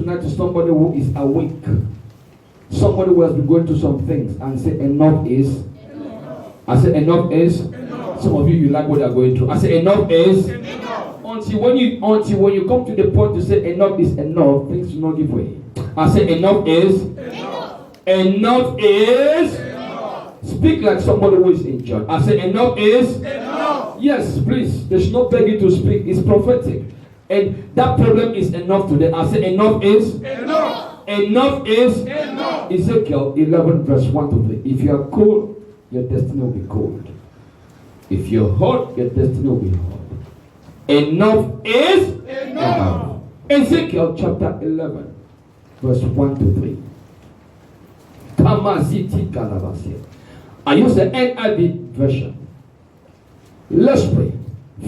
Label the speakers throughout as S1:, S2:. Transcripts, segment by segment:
S1: tonight to somebody who is awake. Somebody who has been going through some things and say enough is. I say enough is. Some of you like what they are going through. I say enough is. Until when you come to the point to say enough is enough, things will not give way. I say enough is. Enough is. Speak like somebody who is injured. I say enough is. Yes, please. They should not beg you to speak. It's prophetic. And that problem is enough today. I say enough is. Enough is. Ezekiel 11 verse 1 to 3. If you are cold, your destiny will be cold. If you're hot, your destiny will be hot. Enough is enough. Ezekiel chapter 11 verse 1 to 3. Kamaziti Kalabasi. I use the NIV version. Let's pray.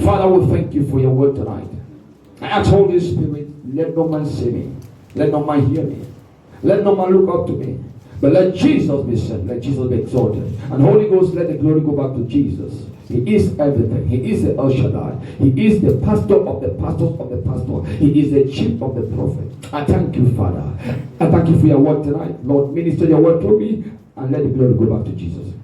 S1: Father, we thank you for your word tonight. I ask Holy Spirit, let no man see me. Let no man hear me. Let no man look up to me. But let Jesus be said. Let Jesus be exalted. And Holy Ghost, let the glory go back to Jesus. He is everything. He is the El Shaddai. He is the pastor of the pastors of the pastor. He is the chief of the prophet. I thank you, Father. I thank you for your word tonight. Lord, minister your word to me and let the glory go back to Jesus.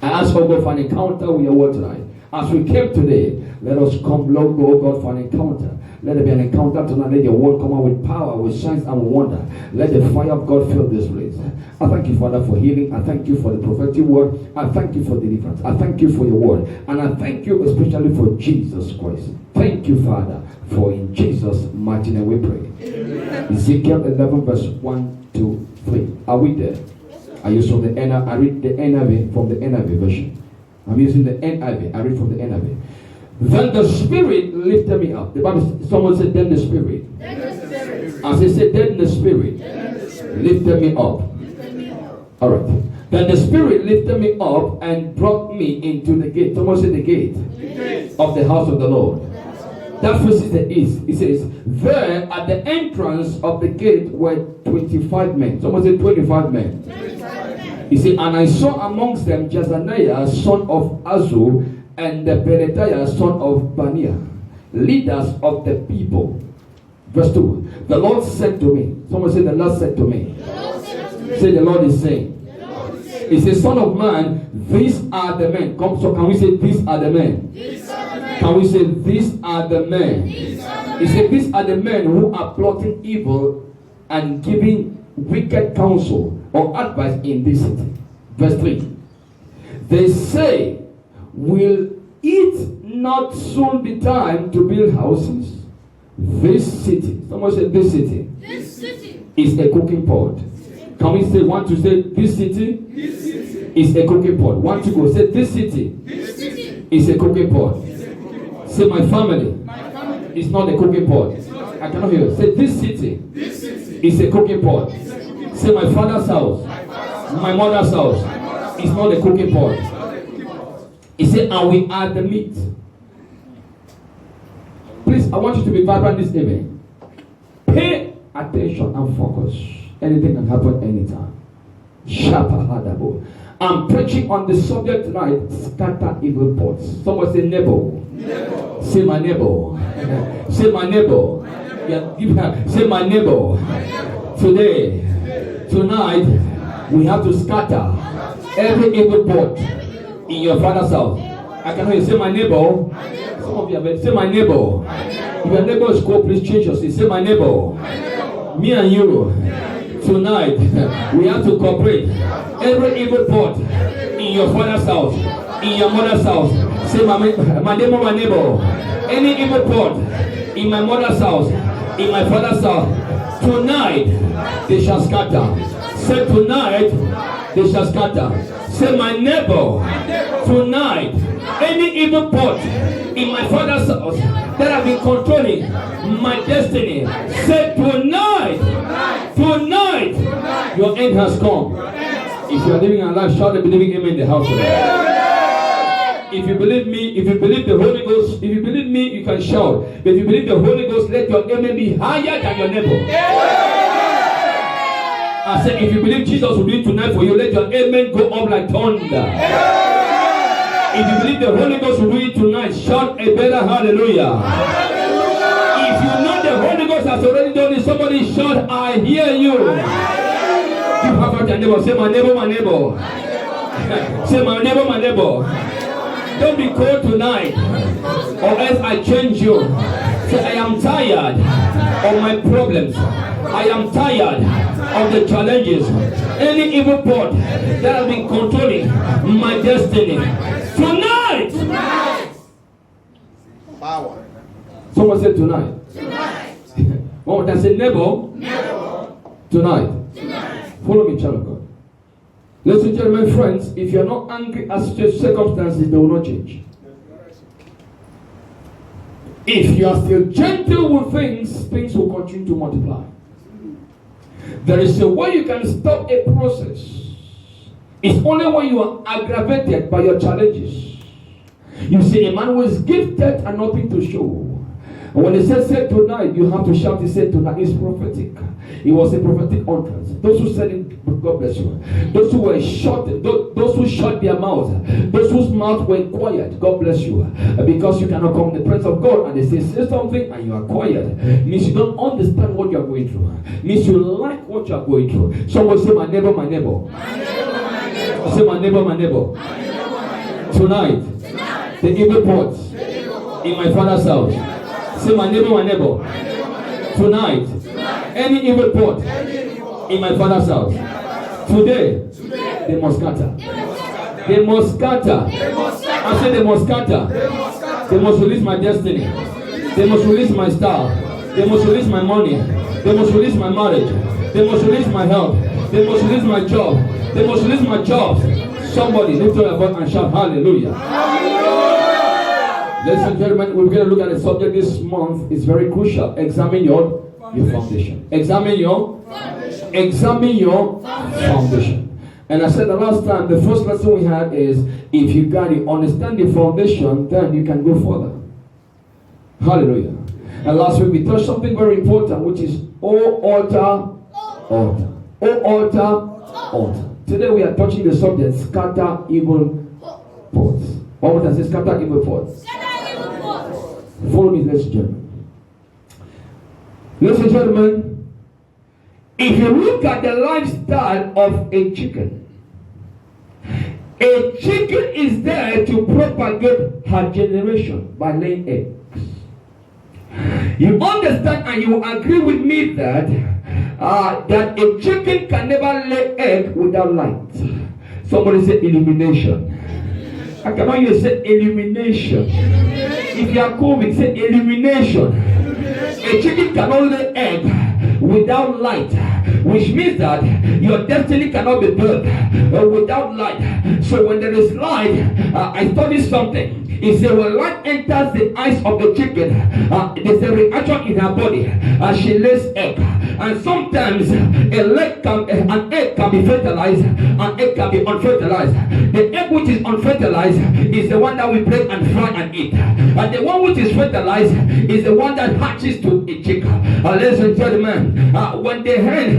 S1: I ask, oh God, for an encounter with your word tonight. As we came today, let us come, Lord, oh God, for an encounter. Let there be an encounter tonight. Let your word come out with power, with signs and wonder. Let the fire of God fill this place. I thank you, Father, for healing. I thank you for the prophetic word. I thank you for deliverance. I thank you for your word. And I thank you especially for Jesus Christ. Thank you, Father, for in Jesus' mighty name we pray. Amen. Ezekiel 11 verse 1 to 3. Are we there? I use from the NIV. I read the NIV from the NIV version. I'm using the NIV. I read from the NIV. Then the Spirit lifted me up. The Bible, someone said, then the Spirit. As he said, then the Spirit lifted me up. All right. Then the Spirit lifted me up and brought me into the gate. Someone said the gate of the house of the Lord. That faces the east. It says, there at the entrance of the gate were 25 men. Someone said 25 men. He said, and I saw amongst them Jezaniah, son of Azul, and the Berechiah, son of Baniah, leaders of the people. Verse 2. The Lord said to me. Someone said, the Lord said to me. Say, the Lord is saying. He says, son of man, these are the men. So can we say, these are the men? Can we say, these are the men? He said, these are the men who are plotting evil and giving wicked counsel or advice in this city. Verse 3. They say, will it not soon be time to build houses? This city, someone said this city is a cooking pot. Can we say, want to say this city is a cooking pot? Want to go say this city is a cooking pot. Say my family is not a cooking pot. I cannot hear you. Say this city is a cooking pot. Say my father's house, my mother's house is not a cooking pot. He said, and we are the meat. Please, I want you to be vibrant this evening. Pay attention and focus. Anything can happen anytime. I'm preaching on the subject tonight, scatter evil pots. Someone say neighbor. Say my neighbor. Say my neighbor. Yeah, say my neighbor. Today, tonight, we have to scatter every evil pot in your father's house. I can hear you say my neighbor. Some of you have say my neighbor. If your neighbor is cold, please change your seat. Say my neighbor. Me and you. Tonight, we have to cooperate. Every evil pot in your father's house, in your mother's house. Say my neighbor, my neighbor. Any evil pot in my mother's house, in my father's house. Tonight, they shall scatter. Say tonight, they shall scatter. Say my neighbor, tonight, any evil pot in my father's house that have been controlling my destiny, say tonight, your end has come. If you are living a life, shout the believing amen in the house today. If you believe me, if you believe the Holy Ghost, if you believe me, you can shout. But if you believe the Holy Ghost, let your amen be higher than your neighbor. I said, if you believe Jesus will do it tonight for you, let your amen go up like thunder. If you believe the Holy Ghost will do it tonight, shout a better hallelujah. If you know the Holy Ghost Jesus has already done it. Somebody shout, I hear you. You have your neighbor. Say, my neighbor, my neighbor. Say, my neighbor, my neighbor. Don't be cold tonight, or else I change you. Say, I am tired of my problems. I am tired of the challenges. Any evil thought that has been controlling my destiny. Tonight.
S2: Power.
S1: Someone said tonight. One more time, say neighbor. Tonight. Follow me, child of God. Ladies and gentlemen, friends, if you are not angry at circumstances, they will not change. If you are still gentle with things, things will continue to multiply. There is a way you can stop a process. It's only when you are aggravated by your challenges. You see, a man who is gifted and nothing to show. And when he said tonight, you have to shout, he said tonight is prophetic. It was a prophetic utterance. Those who said it, God bless you. Those who were shut, those who shut their mouths, those whose mouths were quiet, God bless you. Because you cannot come in the presence of God and they say something and you are quiet. Means you don't understand what you are going through. Means you like what you are going through. Someone say, my neighbor, my neighbor. My neighbor, my neighbor. Say, my neighbor, my neighbor. My neighbor, my neighbor. Tonight, the evil plots in my father's house. Say, my neighbor, my neighbor. Tonight, any evil plot in my father's house. Today, they must scatter. They must scatter. I say they must scatter. They must release my destiny. They must release my star. They must release my money. They must release my marriage. They must release my health. They must release my job. They must release my jobs. Somebody lift your voice and shout hallelujah. Ladies and gentlemen, we're going to look at the subject this month. It's very crucial. Examine your foundation. Examine your foundation. And I said the last time, the first lesson we had is, if you got to understand the foundation, then you can go further. Hallelujah. And last week we touched something very important, which is O altar, altar. O altar, altar. Today we are touching the subject, scatter evil pots. One more time, say scatter evil pots. Follow me, ladies and gentlemen. Ladies and gentlemen, if you look at the lifestyle of a chicken is there to propagate her generation by laying eggs. You understand and you agree with me that that a chicken can never lay egg without light. Somebody say illumination. I cannot hear you say illumination. If you are COVID, say illumination. A chicken cannot lay egg without light, which means that your destiny cannot be built without light. So when there is light, I studied something. It said when light enters the eyes of the chicken, there's a reaction in her body as she lays egg. And sometimes an egg can be fertilized, an egg can be unfertilized. The egg which is unfertilized is the one that we break and fry and eat. And the one which is fertilized is the one that hatches to a chick. Ladies and gentlemen, when the hen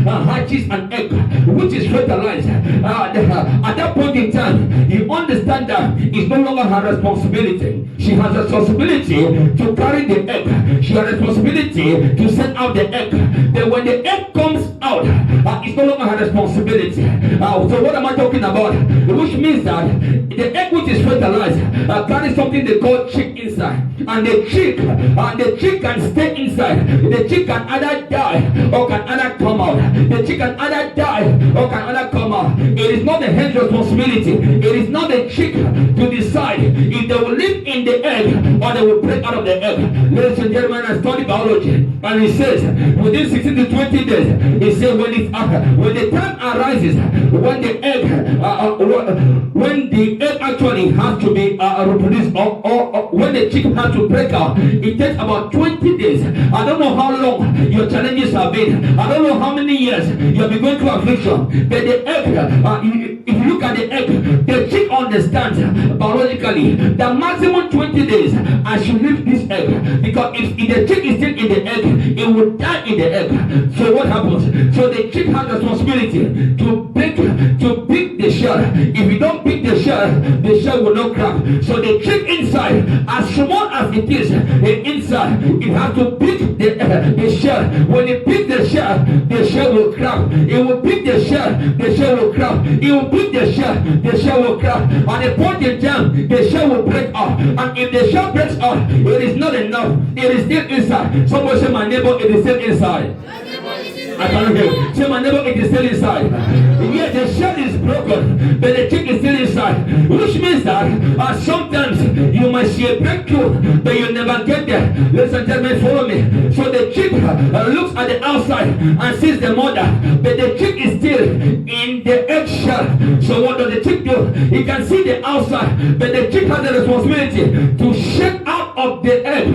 S1: hatches an egg which is fertilized, at that point in time, you understand that it's no longer her responsibility. She has a responsibility to carry the egg. She has a responsibility to send out the egg. Then when the egg comes out, it's no longer her responsibility. So what am I talking about? Which means that the egg which is fertilized carries something they call chick inside. And the chick can stay inside. The chick can either die or can either come out. The chick can either die or can either come out. It is not the hen's responsibility. It is not the chick to decide if they will live in the egg or they will break out of the egg. Ladies and gentlemen, I study biology, and it says within 16 to 20 days, it says when the time arises, when the egg actually has to be reproduced, or when the chick has to break out, it takes about 20 days. I don't know how long your challenges have been. I don't know how many years you have been going through affliction. But the egg, if you look at the egg, the chick understands biologically that maximum 20 days I should leave this egg, because if the chick is still in the egg, it will die in the egg. So what happens? So the chick has the responsibility to pick the shell. If you don't pick the shell will not crack. So the chick inside inside, as small as it is, inside, it has to pick the shell. When it picks the shell will crack. It will pick the shell will crack. It will pick the shell will crack. At a point in time, the shell will break off. And if the shell breaks off, it is not enough. It is still inside. Someone say, my neighbor, it is still inside. I cannot hear you. Say, my neighbor, it is still inside. Yes, the shell is broken, but the chick is still inside. Which means that sometimes you might see a breakthrough, but you never get there. Ladies and gentlemen, follow me. So the chick looks at the outside and sees the mother, but the chick is still in the eggshell. So what does the chick do? He can see the outside, but the chick has the responsibility to shake out of the egg.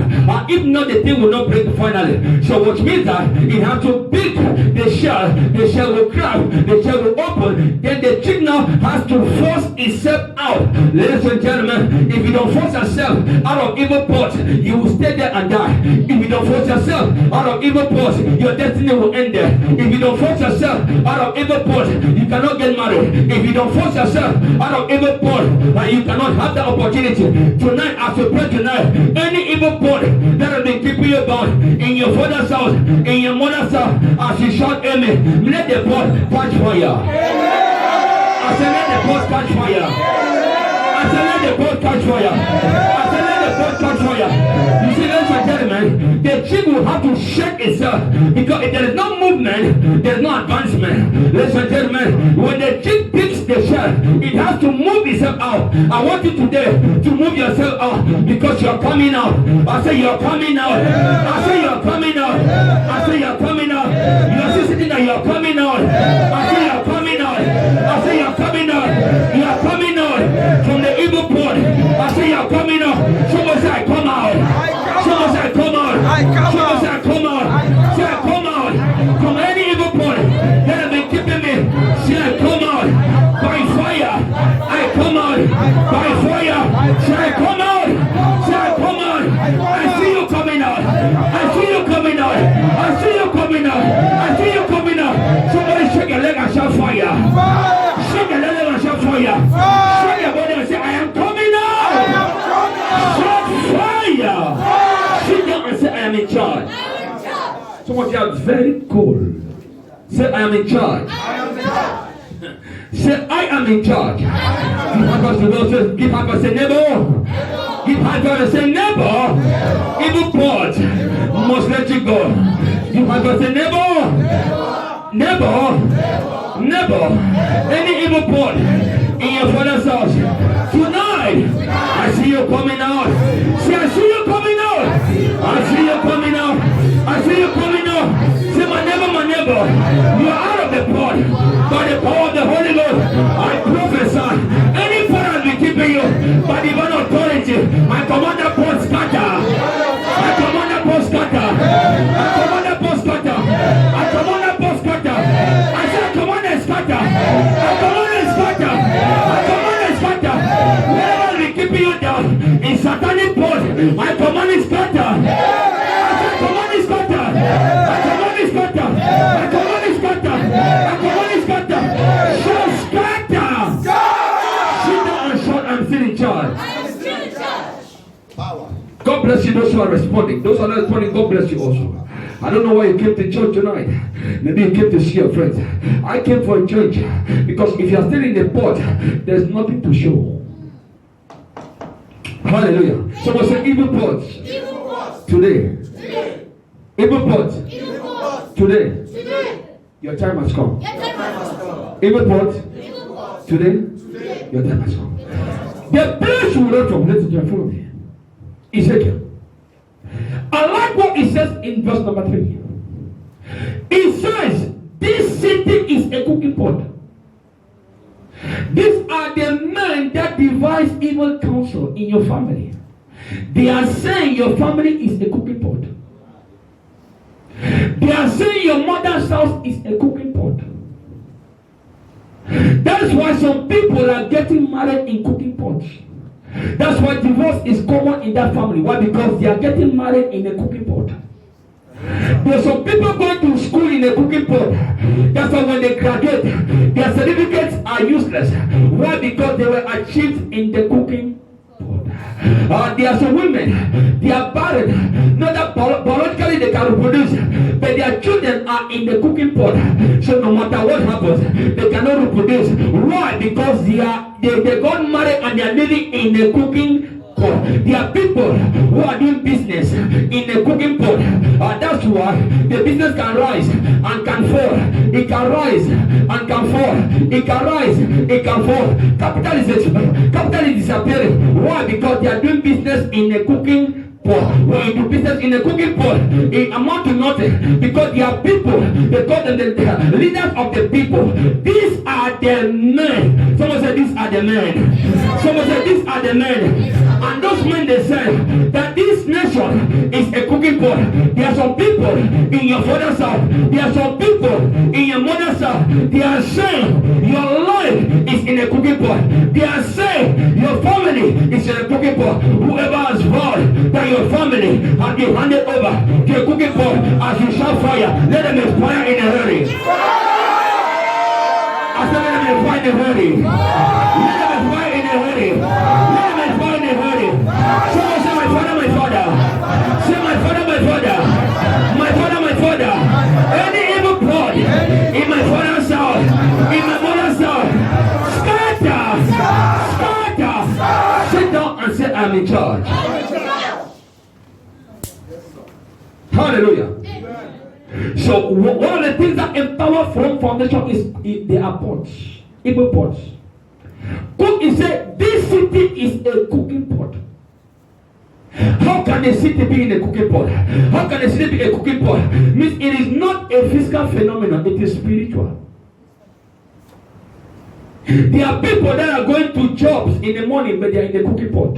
S1: If not, the thing will not break finally. So which means that it has to pick the shell will crack, the shell will open, then the chick now has to force itself out. Ladies and gentlemen, if you don't force yourself out of evil port, you will stay there and die. If you don't force yourself out of evil port, your destiny will end there. If you don't force yourself out of evil port, you cannot get married. If you don't force yourself out of evil port, you cannot have the opportunity. Tonight, as you pray tonight, any evil port that has been keeping you bound in your father's house, in your mother's house, as you shout amen, let the pot catch fire. I said let the pot catch fire. I said let the pot catch fire. I said let the pot catch fire. You see, ladies and gentlemen, the chick will have to shake itself, because if there is no movement, there is no advancement. Ladies and gentlemen, when the chick picks the shell, it has to move itself out. I want you today to move yourself out, because you are coming out. I say you are coming out. I say you are coming out. I say you are coming out. You are still sitting there, you are coming out. I say you are coming out. I say you are coming out. You are coming out from the evil port. I say you are coming out. Someone say I come out. Someone say I come out. Someone say I come out. Say I come out from any evil port that have been keeping me. Say I come out by fire. I come out by fire. Say I come out. Say I come out. I see you coming out. I see you coming out. I see you coming out. I see you coming out. Somebody shake your leg and shout fire. Shake your leg and shout fire. Shake your body and say I am coming out. Shout fire. Sit down and say I am in charge. Some of you are very cool. Say I am in charge. Say I am in charge. Give high five, say neighbor. Give high five and say neighbor. Evil port must let you go. Give high five, say neighbor. Neighbor. Any evil port in your father's house tonight, I see you coming out. Say I see you coming out. I see you coming out. I see you coming out. Say my neighbor, you are out of the pot by the power of the Holy Ghost. I prophesy, any pot has been keeping you by divine authority. I command the pot scatter. I command the pot scatter. I command the pot scatter. I command the pot scatter. I say I command the scatter. I command the scatter. I command the scatter. Wherever has been keeping you down in satanic pot, I command it scatter. I say I command it scatter. I command it scatter. I command it scatter. I command it scatter. Shout scatter. Sit down and shout, I'm still in charge. Power. God bless you, those who are responding. Those who are not responding, God bless you also. I don't know why you came to church tonight. Maybe you came to see your friends. I came for a change, because if you are still in the pot, there's nothing to show. Hallelujah. Someone say evil pots. Today. Evil pots. Today. Your time has come. Evil pots. Today. Your time has come. The place you learn from, listen to your follow me. Ezekiel. I like what it says in verse number 3. It says, this city is a cooking pot. These are the men that devise evil counsel in your family. They are saying your family is a cooking pot. They are saying your mother's house is a cooking pot. That's why some people are getting married in cooking pots. That's why divorce is common in that family. Why? Because they are getting married in a cooking pot. There's some people going to school in a cooking pot. That's why when they graduate, their certificates are useless. Why? Because they were achieved in the cooking pot. There are some women, they are barren. Not that biologically they can reproduce, but their children are in the cooking pot. So no matter what happens, they cannot reproduce. Why? Because they got married and they are living in the cooking pot. There are people who are doing business in the cooking pot. That's why the business can rise and can fall. It can rise and can fall. It can rise, it can fall. Capital is disappearing. Why? Because they are doing business in the cooking pot. When you do business in a cooking pot, it amounts to nothing because they are people. They call them the leaders of the people. These are the men. Someone said these are the men. Someone said these are the men. And those men, they said that this nation is a cooking pot. There are some people in your father's house. There are some people in your mother's house. They are saying your life is in a cooking pot. They are saying your family is in a cooking pot. Whoever has vowed that your family has been handed over to a cooking pot, as you shall fire, let them expire in a hurry. I said let them expire in a hurry. Let them expire in a hurry. Let them expire in a hurry. Someone say my father, my father. Say my father, my father. My father, my father. Any evil blood in my father's house, in my mother's house, scatter, scatter. Sit down and say I'm in charge. Hallelujah. So one of the things that empower from foundation is they are pots, evil pots. Cook is said this city is a cooking pot. How can a city be in a cooking pot? How can a city be a cooking pot? Means it is not a physical phenomenon, it is spiritual. There are people that are going to jobs in the morning, but they are in the cooking pot.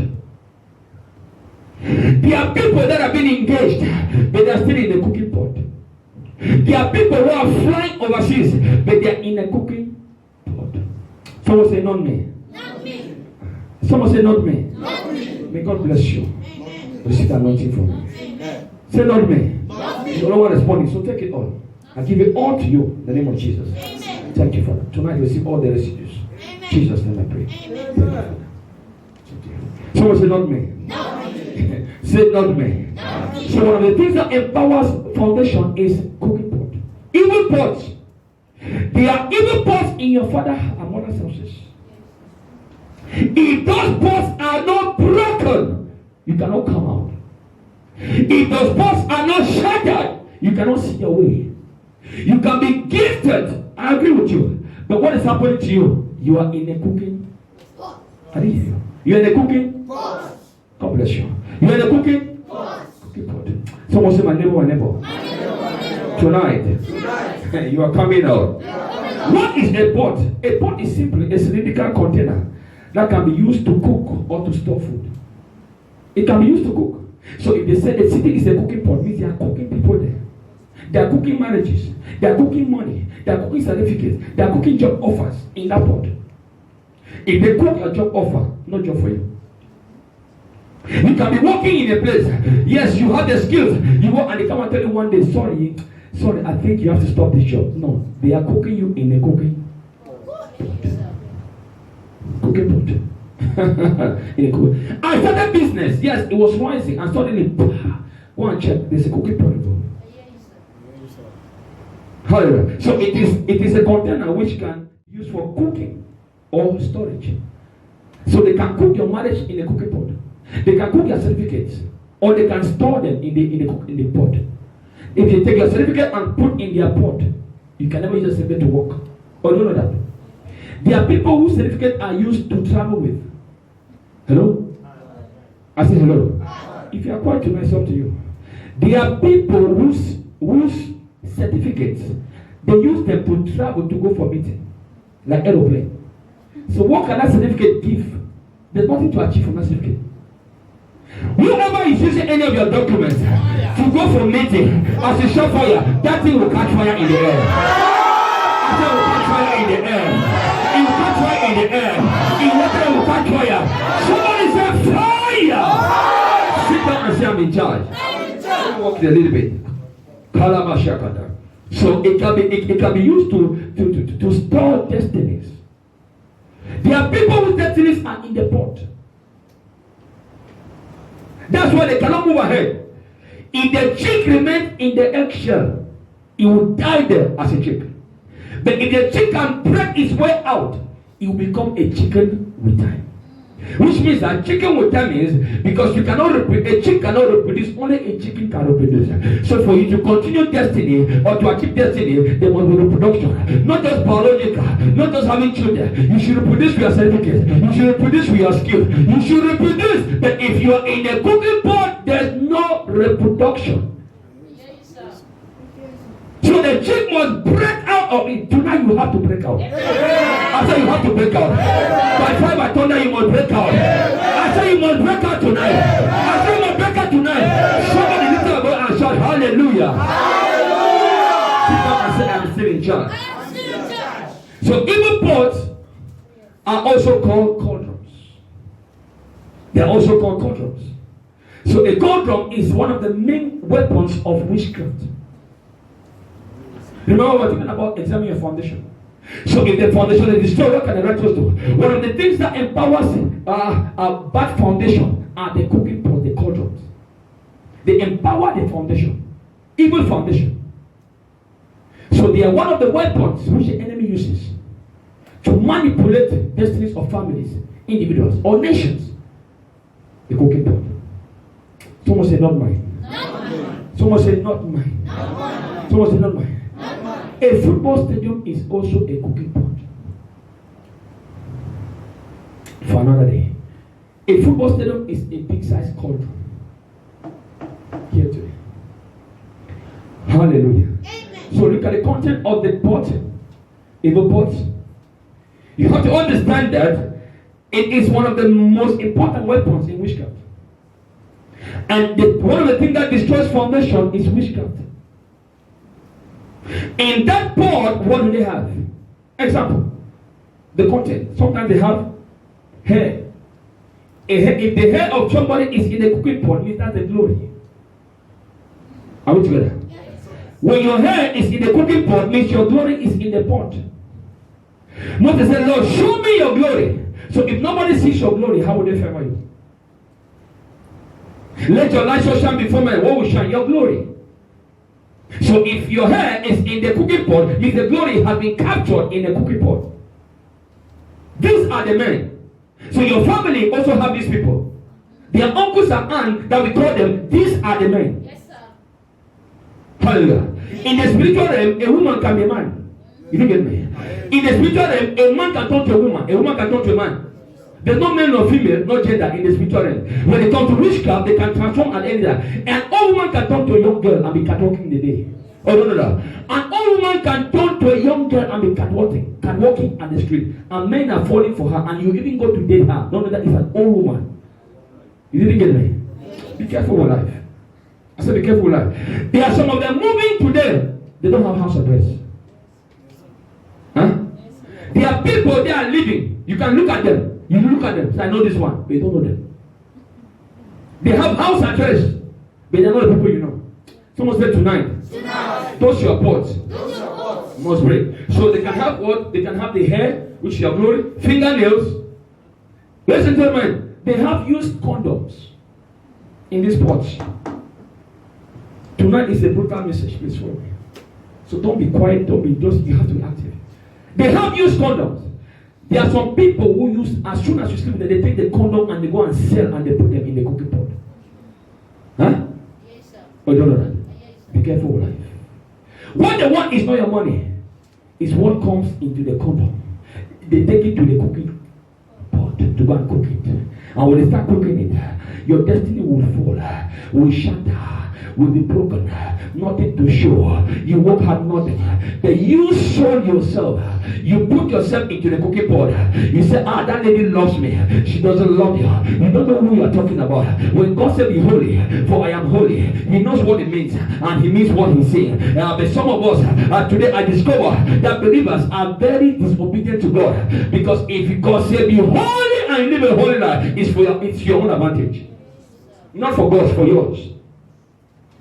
S1: There are people that have been engaged, but they are still in the cooking pot. There are people who are flying overseas, but they are in a cooking pot. Someone say, not me.
S2: Not me.
S1: Someone say, not me.
S2: Not me.
S1: May God bless you.
S2: Amen.
S1: Receive anointing from me.
S2: Amen.
S1: Say, not me.
S2: Not me.
S1: You don't want to respond, so take it all. I give it all to you in the name of Jesus.
S2: Amen.
S1: Thank you, Father. Tonight you receive all the residues.
S2: Amen.
S1: Jesus' name I pray.
S2: Amen.
S1: Someone say, not me.
S2: Not me.
S1: Say, not me.
S2: Not me.
S1: So one of the things that empowers foundation is cooking pot. Evil pots. There are evil pots in your father and mother's houses. If those pots are not broken, you cannot come out. If those pots are not shattered, you cannot see your way. You can be gifted. I agree with you. But what is happening to you? You are in a cooking. I didn't hear you. You're in a cooking. God bless you. You're in a cooking. Cooking pot. Someone say my neighbor, my neighbor. Tonight. You are coming out. What is a pot? A pot is simply a cylindrical container that can be used to cook or to store food. It can be used to cook. So if they say the city is a cooking pot, means they are cooking people there. They are cooking marriages. They are cooking money. They are cooking certificates. They are cooking job offers in that pot. If they cook a job offer, no job for you. You can be working in a place. Yes, you have the skills. You work and they come and tell you one day, sorry, I think you have to stop this job. No, they are cooking you in a cooking pot. Cooking pot. In a cooking. I started business. Yes, it was rising and suddenly, go and check. There's a cooking pot involved. Hallelujah. So it is a container which can be used for cooking or storage. So they can cook your marriage in a cooking pot. They can cook your certificates, or they can store them in the pot. If you take your certificate and put in their pot, you can never use a certificate to work. Or you know that? There are people whose certificates are used to travel with. Hello? I say hello. If you are quiet to myself to you. There are people whose certificates, they use them to travel to go for meeting. Like aeroplane. So what can that certificate give? There's nothing to achieve from that certificate. Whoever is using any of your documents to go for meeting, as you shot fire, that thing will catch fire in the air. I said will catch fire in the air. It will catch fire in the air. In water it will catch fire. Somebody say fire! Sit down and say I'm in charge. Let me walk it a little bit. Kalamashakada. So it can be used to store destinies. There are people whose destinies are in the pot. That's why they cannot move ahead. If the chick remains in the eggshell, it will die there as a chick. But if the chick can break its way out, it will become a chicken with time. Which means that chicken with time is because you cannot reproduce, a chick cannot reproduce, only a chicken can reproduce. So for you to continue destiny or to achieve destiny, there must be reproduction. Not just biological, not just having children. You should reproduce with your certificate. You should reproduce with your skill. You should reproduce. But if you are in a cooking pot, there's no reproduction. So the chick must break out of it. Tonight you have to break out. I say you have to break out. By fire, by thunder, you must break out. I say you must break out tonight. I say you must break out tonight. Somebody lift up and shout hallelujah. Sit down and say I'm still in charge. So evil pots are also called cauldrons. They are also called cauldrons. So a cauldron is one of the main weapons of witchcraft. Remember, we're talking about examining your foundation. So if the foundation is destroyed, what can the righteous do? One of the things that empowers a bad foundation are the cooking pots, the cauldrons. They empower the foundation, evil foundation. So they are one of the weapons which the enemy uses to manipulate destinies of families, individuals, or nations. The cooking pot. Someone say not mine. Someone say not mine. Someone say not mine. A football stadium is also a cooking pot. For another day. A football stadium is a big size cauldron. Here today. Hallelujah. Amen. So look at the content of the pot. Evil pot. You have to understand that it is one of the most important weapons in witchcraft. And one of the things that destroys foundation is witchcraft. In that pot, what do they have? Example, the content. Sometimes they have hair. If the hair of somebody is in a cooking pot, means that's the glory. Are we together? Yes. When your hair is in the cooking pot, means your glory is in the pot. Moses said, Lord, show me your glory. So if nobody sees your glory, how will they favor you? Let your light so shine before men. What will shine? Your glory. So if your hair is in the cooking pot, means the glory has been captured in the cooking pot. These are the men. So your family also have these people. Their uncles and aunts that we call them, these are the men. Yes, sir. Hallelujah. In the spiritual realm, a woman can be a man. You don't get me? In the spiritual realm, a man can turn to a woman can turn to a man. There's no male nor female, no gender in the spiritual realm. When they come to witchcraft, they can transform at any time. An old woman can turn to a young girl and be catwalking in the day. Oh, no. An old woman can turn to a young girl and be catwalking at the street. And men are falling for her, and you even go to date her. Don't know that it's an old woman. You didn't get me? Be careful with life. I said, be careful with life. There are some of them moving today. They don't have house address. Huh? There are people they are living. You can look at them. You look at them. Say, I know this one, but you don't know them. They have house address, but they're not the people you know. Someone said tonight. Those your pots must break. So they can have what? They can have the hair, which is your glory, fingernails. Ladies and gentlemen, they have used condoms in these pots. Tonight is a brutal message, please for me. So don't be quiet, don't be just, you have to be active. They have used condoms. There are some people who use, as soon as you sleep, they take the condom and they go and sell and they put them in the cooking pot. Huh? Yes, sir. Oh, you don't know that? Yes, be careful with life. What they want is not your money. It's what comes into the condom. They take it to the cooking pot to go and cook it. And when they start cooking it, your destiny will fall, will shatter, will be broken, nothing to show. You work hard, nothing. Then you sold yourself. You put yourself into the cooking pot. You say, that lady loves me. She doesn't love you. You don't know who you are talking about. When God said, be holy, for I am holy, He knows what it means, and He means what He's saying. But some of us, today I discover that believers are very disobedient to God. Because if God said, be holy and live a holy life, it's your own advantage. Not for God, for yours.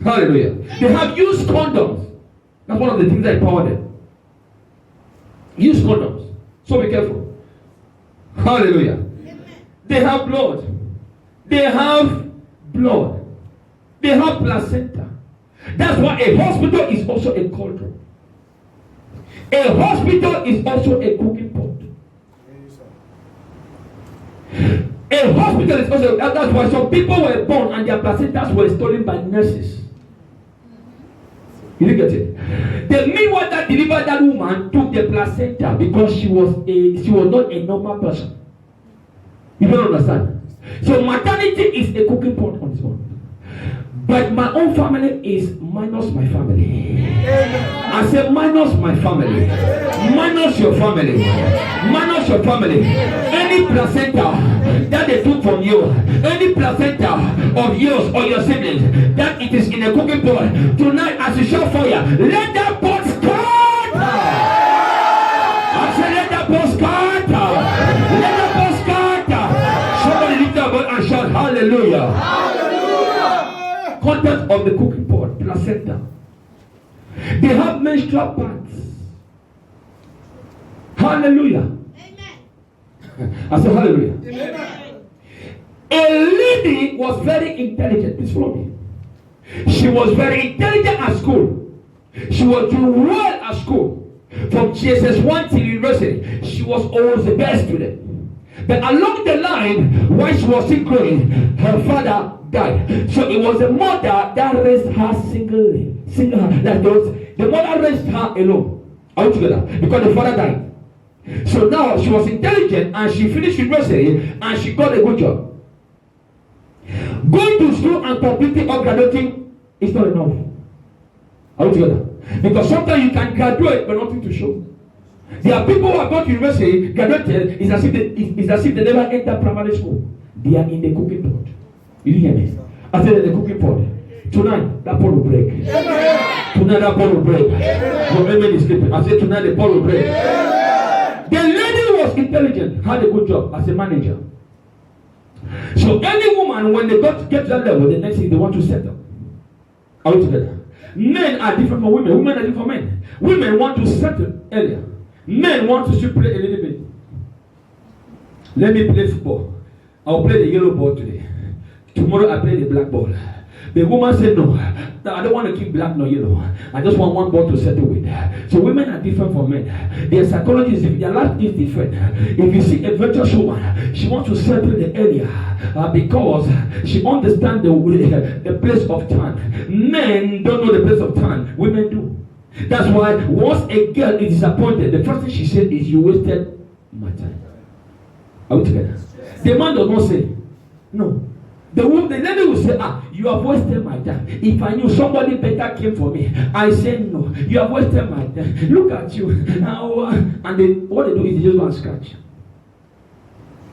S1: Hallelujah. They have used condoms. That's one of the things that empower them. Use condoms. So be careful. Hallelujah. They have blood. They have blood. They have placenta. That's why a hospital is also a cauldron. A hospital is also a cooking pot. A hospital is also, that's why some people were born and their placentas were stolen by nurses. You didn't get it? The midwife that delivered that woman took the placenta because she was not a normal person. You don't understand? So maternity is a cooking pot on its own. But my own family is minus my family. I said minus my family. Minus your family. Minus your family. Any placenta that they took from you, any placenta of yours or your siblings, that it is in a cooking pot, tonight as you shout fire, let that pot scatter. I said let that pot scatter. Let that pot scatter. Somebody lift up and shout hallelujah. Content of the cooking pot, placenta. They have menstrual pads. Hallelujah. Amen. I said hallelujah. Amen. A lady was very intelligent. Please follow me. She was very intelligent at school. She was doing well at school. From GSS1 till university, she was always the best student. But along the line, while she was still growing, her father died. So it was the mother that raised her singly. The mother raised her alone. All together. Because the father died. So now she was intelligent and she finished university and she got a good job. Going to school and completing or graduating is not enough. All together. Because sometimes you can graduate but nothing to show. There are people who have gone to university, graduated, it's as if they never entered primary school. They are in the cooking pot. You hear me? I said in the cooking pot. Tonight, that pot will break. Amen. Tonight, that pot will break. Your amen is sleeping. I said tonight, the pot will break. Amen. The lady was intelligent, had a good job as a manager. So any woman, when they get to that level, the next thing they want to settle. All together. Men are different from women. Women are different from men. Women want to settle earlier. Men want to still play a little bit. Let me play football. I'll play the yellow ball today. Tomorrow I play the black ball. The woman said, no, I don't want to keep black nor yellow. I just want one ball to settle with. So women are different from men. Their psychology is different. Their life is different. If you see a virtuous woman, she wants to settle the area because she understands the place of time. Men don't know the place of time. Women do. That's why once a girl is disappointed, the first thing she said is, you wasted my time. Are we together? The man does not say, no. The lady will say, you have wasted my time. If I knew somebody better came for me, I say no. You have wasted my time. Look at you. And what they do is they just go and scratch.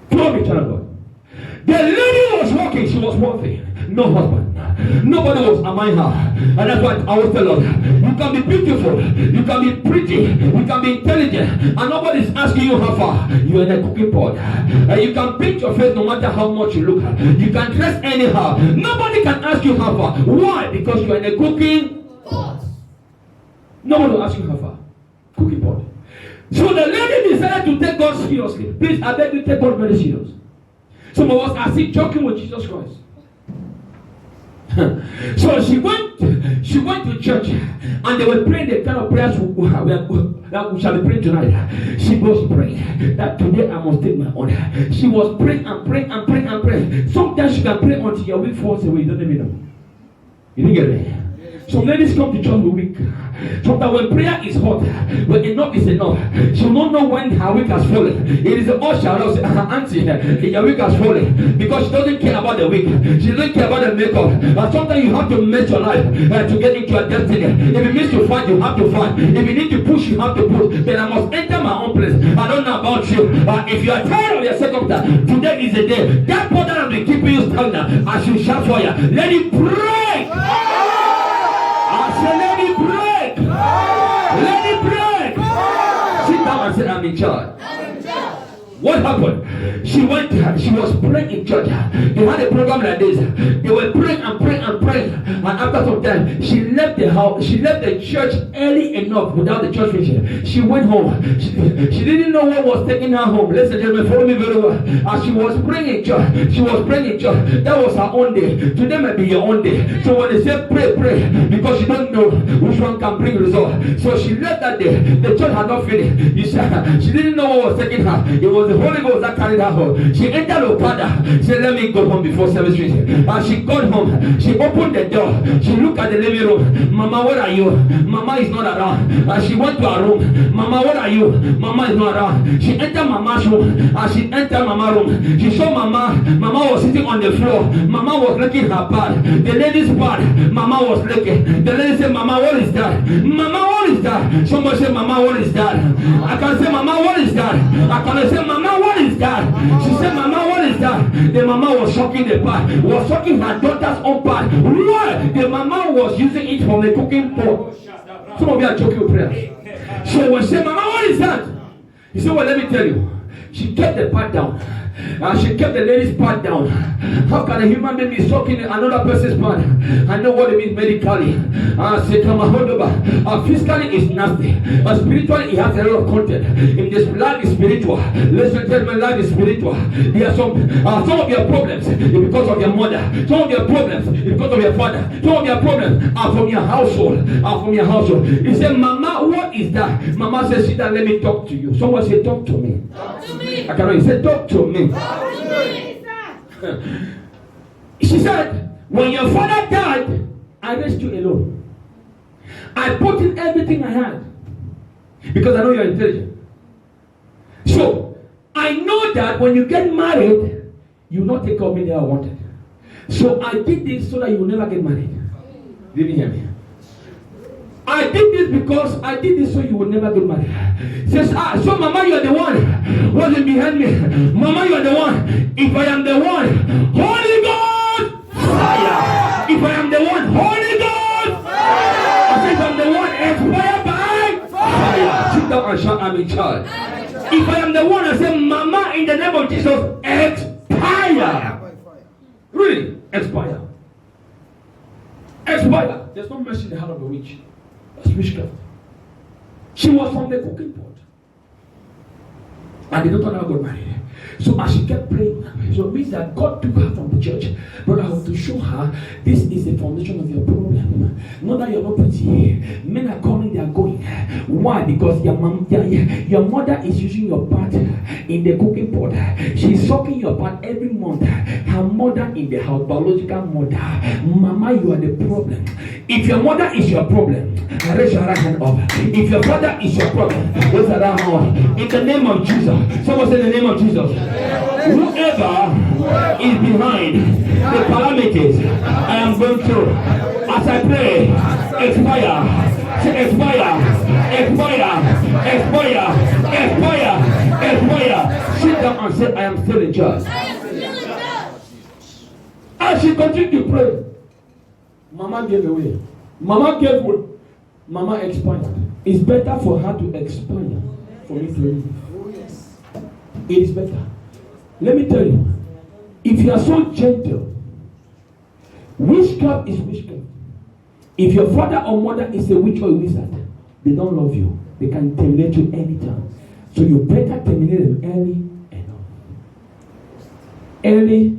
S1: Follow me, child of God. The lady was working, she was worthy. No husband. Nobody was among her. And that's why I always tell us, you can be beautiful, you can be pretty, you can be intelligent, and nobody is asking you how far. You're in a cooking pot. And you can paint your face no matter how much you look at. You can dress anyhow. Nobody can ask you how far. Why? Because you're in a cooking pot. Nobody will ask you how far. Cooking pot. So the lady decided to take God seriously. Please, I beg you, take God very serious. Some of us are still joking with Jesus Christ. So she went to church and they were praying the kind of prayers that we shall be praying tonight. She was praying that today I must take my own. She was praying and praying and praying and praying. Sometimes you can pray until your week falls away. You don't even know. You didn't get it. Some ladies come to church with week. Sometimes when prayer is hot, when enough is enough, she will not know when her week has fallen. It is the usher who say, auntie, your week has fallen. Because she doesn't care about the week. She doesn't care about the makeup. But sometimes you have to make your life to get into your destiny. If it means to fight, you have to fight. If you need to push, you have to push. Then I must enter my own place. I don't know about you. If you are tired of your circumstance, today is the day. That part that has been keeping you stagnant, I should shout for you. Let it break. Let it break. Let it break. Sit down and say, I'm in charge. What happened? She was praying in church. They had a program like this. They were praying and praying and praying. And after some time, she left the house. She left the church early enough without the church finishing. She went home. She didn't know what was taking her home. Ladies and gentlemen, follow me very well. As she was praying in church, that was her own day. Today might be your own day. So when they say pray, pray, because you don't know which one can bring result. So she left that day. The church had not finished. She didn't know what was taking her. It was the Holy Ghost that carried her home. She entered Okada. She said, let me go home before service finishes. As she got home, she opened the door. She looked at the living room. Mama, where are you? Mama is not around. As she went to her room, Mama, where are you? Mama is not around. She entered Mama's room. As she entered Mama's room, she saw Mama. Mama was sitting on the floor. Mama was licking her pad. The lady's pad, Mama was licking. The lady said, Mama, what is that? Mama, what is that? Somebody said, Mama, what is that? I can say, Mama, what is that? I can say, Mama, what is that? She said, Mama, what is that? The mama was sucking the pad, was sucking her daughter's own pad. Why? The mama was using it from the cooking pot. Some of you are joking with prayers. So when she said, Mama, what is that? He said, well, let me tell you. She kept the pad down. She kept the lady's pad down. How can a human being be sucking another person's pad? I know what it means medically. Physically it's nasty. Spiritually it has a lot of content. In this life is spiritual. Ladies and gentlemen, life is spiritual. There are some of your problems because of your mother. Some of your problems because of your father. Some of your problems are from your household. He said, Mama, what is that? Mama said, sit down, let me talk to you. Someone said, talk to me.
S2: Talk to me.
S1: I cannot. He said, talk to me. She said, when your father died, I raised you alone. I put in everything I had because I know you're intelligent. So I know that when you get married, you will not take care of me that I wanted. So I did this so that you will never get married. Did you hear me? I did this because I did this so you will never get married. Says, so Mama, you are the one. Wasn't behind me. Mama, you are the one. If I am the one, Holy God, fire. If I am the one, Holy God, fire. I said, if I'm the one, expire by fire. Sit down and shout, I'm in charge. If I am the one, I say, Mama, in the name of Jesus, expire. Really, expire. Expire. There's no mercy in the heart of the witch. That's witchcraft. She was from the cooking pot. And the daughter now got married. So as she kept praying, so it means that God took her from the church, brother, to show her this is the foundation of your problem. Not that you're not pretty. Men are coming, they are going. Why? Because your mother is using your part in the cooking pot. She's sucking your part every month. Her mother in the house, biological mother. Mama, you are the problem. If your mother is your problem, raise your right hand up. If your father is your problem, raise your right hand up. In the name of Jesus. Someone say the name of Jesus. Whoever is behind the calamities I am going through, as I pray, expire, say expire, expire, expire, expire, expire. Sit down and say, I am still in charge. As she continued to pray, Mama gave away. Mama gave away. Mama expired. It's better for her to expire for me to live. It is better. Let me tell you, if you are so gentle, witchcraft is witchcraft. If your father or mother is a witch or a wizard, they don't love you. They can terminate you anytime. So you better terminate them early enough. Early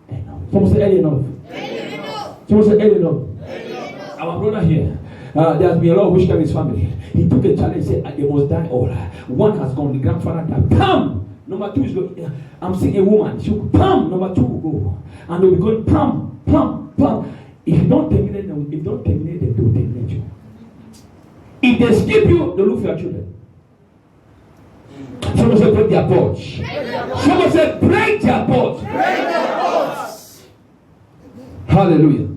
S1: enough. Someone say early enough. Early enough. Someone say early enough. Early enough. Our brother here, there has been a lot of witchcraft in his family. He took a challenge and said, they must die all. One has gone, the grandfather died. Pam! Number two is going. I'm seeing a woman. She will pam. Number two will go, and they'll be going pam, pam, pam. If you don't terminate them, they will terminate you. If they skip you, they'll look for your children. Someone say break their porch. Someone say break their porch. Break their porch. Hallelujah.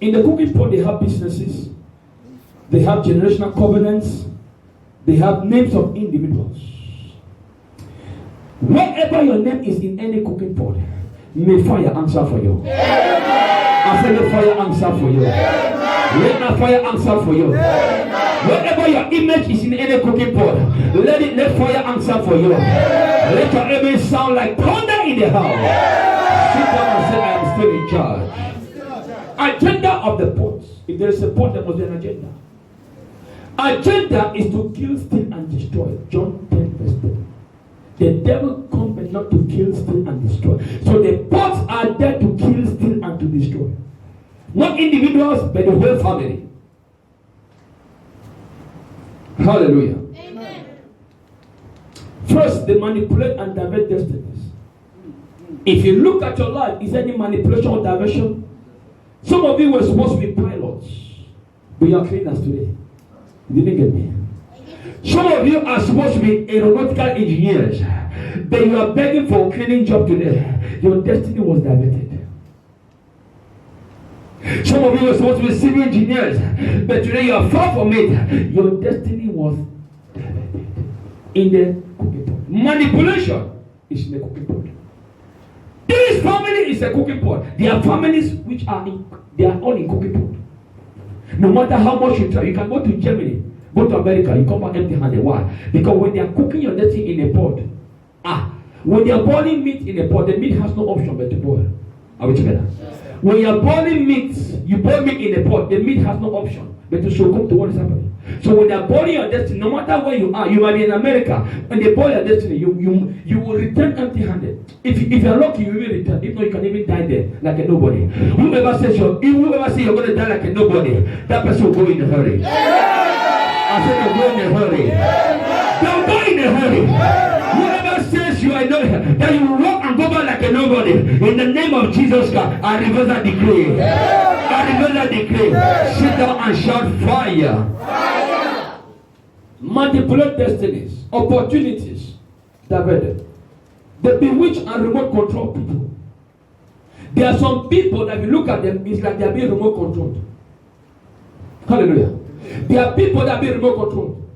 S1: In the cooking pot, they have businesses. They have generational covenants. They have names of individuals. Wherever your name is in any cooking pot, may fire answer for you. Amen. I said, let fire answer for you. Amen. Let my fire answer for you. Amen. Wherever your image is in any cooking pot, let fire answer for you. Amen. Let your amen sound like thunder in the house. Sit down and say, I am still in charge. Agenda of the port. If there is a port, there must be an agenda. Agenda is to kill, steal, and destroy. John 10 verse 10. The devil comes not to kill, steal, and destroy. So the ports are there to kill, steal, and to destroy. Not individuals, but the whole family. Hallelujah.
S3: Amen.
S1: First, they manipulate and divert destinies. If you look at your life, is there any manipulation or diversion? Some of you were supposed to be pilots, but you are cleaners today. You didn't get me. Some of you are supposed to be aeronautical engineers, but you are begging for a cleaning job today. Your destiny was diverted. Some of you were supposed to be civil engineers, but today you are far from it. Your destiny was diverted. In the cooking pot. Manipulation is in the cooking pot. This family is a cooking pot. There are families which are they are all in cooking pot. No matter how much you try, you can go to Germany, go to America, you come back empty-handed. Why? Because when they are cooking your destiny in a pot, when they are boiling meat in a pot, the meat has no option but to boil. Are we together? When you are boiling meat, you boil meat in a pot, the meat has no option but to succumb to what is happening. So when they are boiling your destiny, no matter where you are, you might be in America, when they boil your destiny, you will return empty-handed. If you are lucky, you will return. If not, you can even die there like a nobody. Whoever says you're going to die like a nobody, that person will go in a hurry. I said they'll go in a hurry. They'll go in a hurry. Whoever says you are not, that you will walk and go back like a nobody, in the name of Jesus Christ, I reverse that decree. I reverse that decree. Sit down and shout fire. Manipulate destinies, opportunities, diverted. They bewitch and remote control people. There are some people that if you look at them, it's like they are being remote controlled. Hallelujah. There are people that are being remote controlled.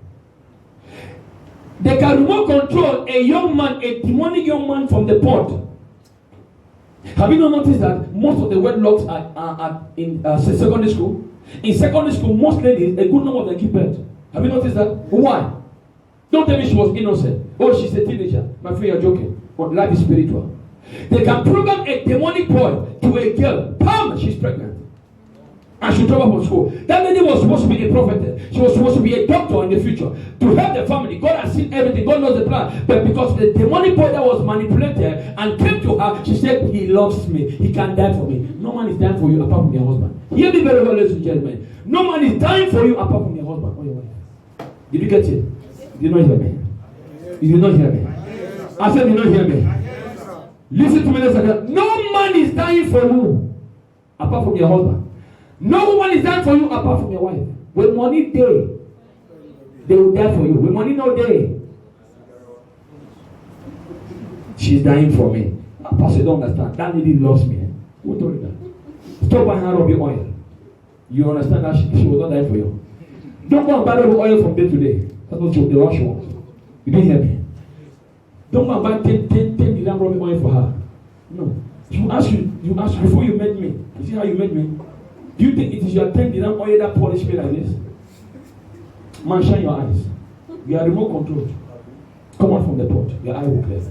S1: They can remote control a young man, a demonic young man from the port. Have you not noticed that most of the wedlocks are in secondary school? In secondary school, most ladies, a good number of them give birth. Have you noticed that? Why? Don't tell me she was innocent. Oh, she's a teenager. My friend, you're joking. But life is spiritual. They can program a demonic boy to a girl. Bam! She's pregnant. And she drove up from school. That lady was supposed to be a prophet. She was supposed to be a doctor in the future. To help the family. God has seen everything. God knows the plan. But because the demonic boy that was manipulated and came to her, she said, he loves me. He can die for me. No man is dying for you apart from your husband. Hear me very well, ladies and gentlemen. No man is dying for you apart from your husband or your wife. Did you get it? You did not hear me. You did not hear me. I said, you did not hear me. Listen to me, listen. No man is dying for you apart from your husband. No woman is dying for you apart from your wife. When money day, they will die for you. When money no day, she's dying for me. Pastor, don't understand. That lady loves me. Who told you that? Stop buying her rubbing oil. You understand that she will not die for you. Don't go and buy rubbing oil from day to day. That's what the rush wants. You didn't hear me. Don't go and buy 10 dirham rubbing oil for her. No. You ask before you met me. You see how you met me? Do you think it is your 10 dirham oil that polish me like this? Man, shine your eyes. You are remote controlled. Come out from the pot. Your eye will clear.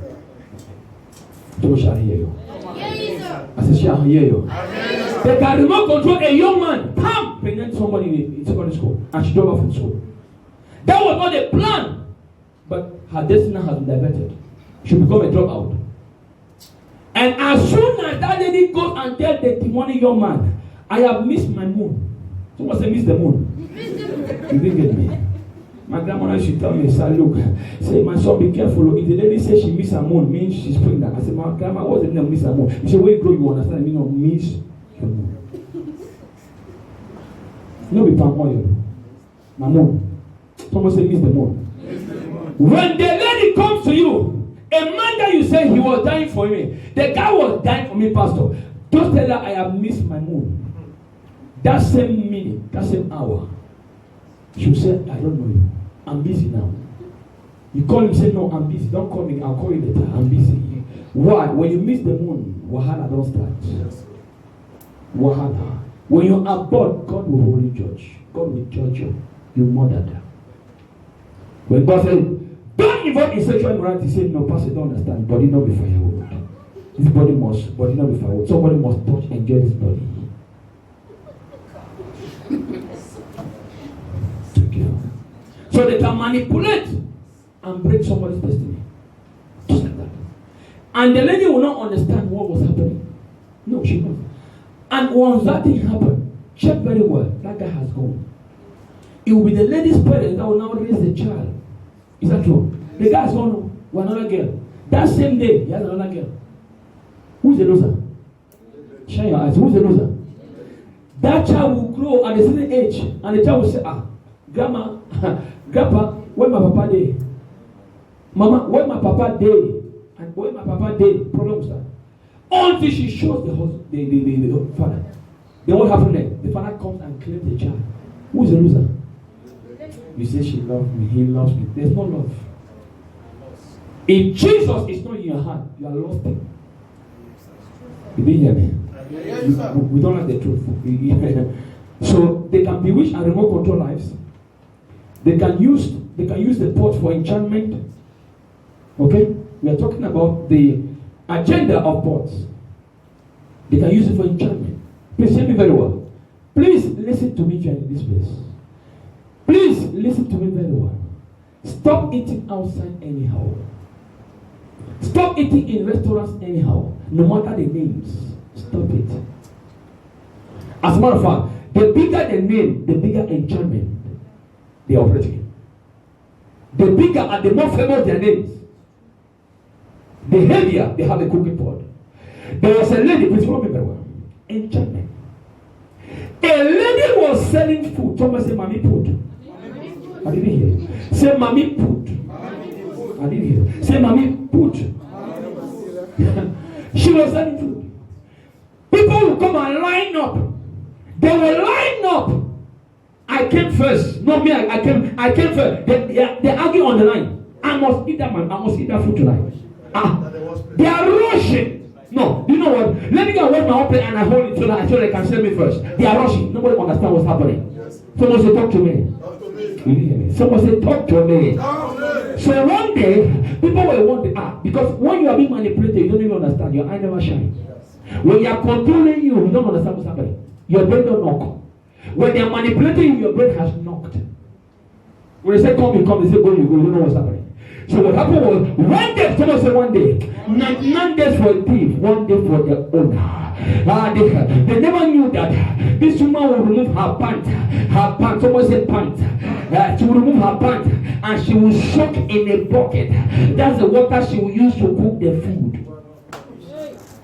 S1: Don't shall hear you. I said, shall hear you. They can remote control a young man. Pam! Pregnant somebody in secondary school. And she drove out from school. That was not the plan. But her destiny has been diverted. She become a dropout. And as soon as that lady goes and tells the demonic young man, I have missed my moon. Someone say, miss the moon. You didn't get me. My grandmother should tell me, sir, look, say, my son, be careful. If the lady says she missed her moon, means she's pregnant. I said, my grandma, what's the meaning of miss her moon? She said, when you grow, you understand the meaning of miss your moon. You know, be palm oil. My moon. Someone say, miss the moon. When the lady comes to you, a man that you say he was dying for me, the guy was dying for me, pastor. Just tell her I have missed my moon. That same minute, that same hour, she'll say, I don't know you. I'm busy now. You call him, say, no, I'm busy. Don't call me, I'll call you later. I'm busy. Why? When you miss the moon, Wahala don't start. Wahala. When you abort, God will hold you judge. God will judge you. You murdered her. When God said, Don't involve in sexual immorality. Say, no, Pastor, don't understand. Body not be firewood. This body not be firewood. Somebody must touch, enjoy this body. So they can manipulate and break somebody's destiny. Just like that. And the lady will not understand what was happening. No, she won't. And once that thing happened, check very well, that guy has gone. It will be the lady's parents that will now raise the child. Is that true? The guy has gone with another girl. That same day, he has another girl. Who's the loser? Shine your eyes. Who's the loser? That child will grow at a certain age, and the child will say, Grandma, Grandpa, where my papa day? Mama, where my papa day? And where my papa day? Problem will start. Until she shows the husband, the father. Then what happened then? The father comes and claims the child. Who's the loser? You say she loves me, he loves me. There's no love. If Jesus is not in your heart, you are lost. You didn't hear me? We don't like the truth. So they can bewitch and remote control lives. They can use the pot for enchantment. Okay? We are talking about the agenda of pots. They can use it for enchantment. Please hear me very well. Please listen to me if you are in this place. Please listen to me very well. Stop eating outside anyhow. Stop eating in restaurants anyhow. No matter the names. Stop it. As a matter of fact, the bigger the name, the bigger enchantment they operate in. The bigger and the more famous their names, the heavier they have a cooking pot. There was a lady, please follow me very well. Enchantment. A lady was selling food. Someone say, Mommy put. I didn't hear. Say, Mommy put. I didn't hear. Say, Mommy put. She was selling food. People will come and line up. They will line up. I came first. No, me, I came first. They argue on the line. I must eat that man. I must eat that food tonight. They are rushing. No, you know what? Let me go and watch my own plate and I hold it so they can send me first. They are rushing. Nobody understands what's happening. Yes. Someone say, talk to me. Someone say, talk to me. So one day, people will want the because when you are being manipulated, you don't even understand. Your eye never shines. When you are controlling you don't understand what's happening. Your brain don't knock. When they are manipulating you, your brain has knocked. When they say come, you come. They say go, you go. You don't know what's happening. So what happened was, one day, someone said one day, 9 days for a thief, 1 day for the owner. They never knew that this woman will remove her pant, someone said pant. She will remove her pant and she will soak in a bucket. That's the water she will use to cook the food.